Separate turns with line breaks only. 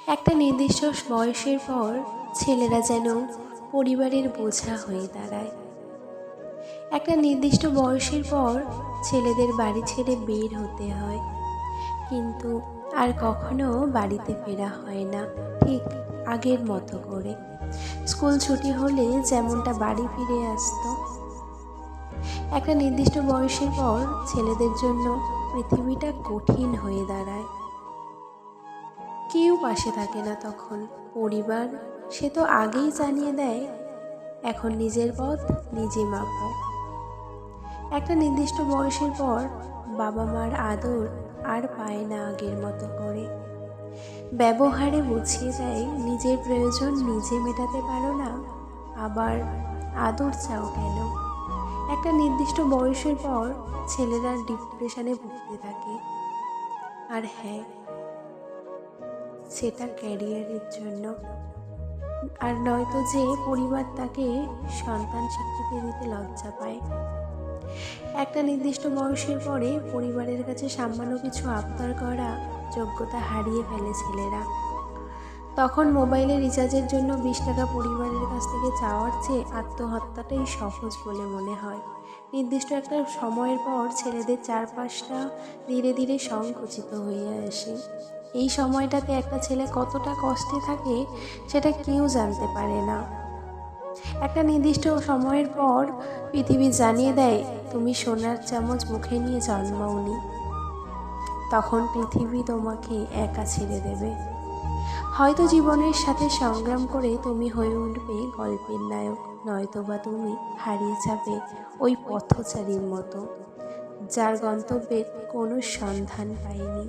একটা নির্দিষ্ট বয়সের পর ছেলেরা যেন পরিবারের বোঝা হয়ে দাঁড়ায়। একটা নির্দিষ্ট বয়সের পর ছেলেদের বাড়ি ছেড়ে বের হতে হয়, কিন্তু আর কখনো বাড়িতে ফেরা হয় না ঠিক আগের মতো করে। স্কুল ছুটি হলে যেমনটা বাড়ি ফিরে আসতো। একটা নির্দিষ্ট বয়সের পর ছেলেদের জন্য পৃথিবীটা কঠিন হয়ে দাঁড়ায়। কেউ পাশে থাকে না তখন। পরিবার সে তো আগেই জানিয়ে দেয়, এখন নিজের পথ নিজে মাপো। একটা নির্দিষ্ট বয়সের পর বাবা মার আদর আর পায় না আগের মতো করে। ব্যবহারে বুঝিয়ে দেয় নিজের প্রয়োজন নিজে মেটাতে পারো না, আবার আদর চাও কেন। একটা নির্দিষ্ট বয়সের পর ছেলেরা ডিপ্রেশনে ভুগতে থাকে। আর হ্যাঁ, সেটা ক্যারিয়ারের জন্য, আর নয়তো যে পরিবার তাকে সন্তান স্বীকৃতি দিতে লজ্জা পায়। একটা নির্দিষ্ট বয়সের পরে পরিবারের কাছে সামান্য কিছু আবদার করা যোগ্যতা হারিয়ে ফেলে ছেলেরা। তখন মোবাইলে রিচার্জের জন্য 20 টাকা পরিবারের কাছ থেকে চাওয়ার চেয়ে আত্মহত্যাটাই সহজ বলে মনে হয়। নির্দিষ্ট একটা সময়ের পর ছেলেদের চারপাশটা ধীরে ধীরে সংকুচিত হয়ে আসে। এই সময়টাতে একটা ছেলে কতটা কষ্টে থাকে সেটা কেউ জানতে পারে না। একটা নির্দিষ্ট সময়ের পর পৃথিবী জানিয়ে দেয়, তুমি সোনার চামচ মুখে নিয়ে জন্মাওনি। তখন পৃথিবী তোমাকে একা ছেড়ে দেবে। হয়তো জীবনের সাথে সংগ্রাম করে তুমি হয়ে উঠবে গল্পের নায়ক, নয়তোবা তুমি হারিয়ে যাবে ওই পথচারীর মতো, যার গন্তব্যের কোনো সন্ধান পায়নি।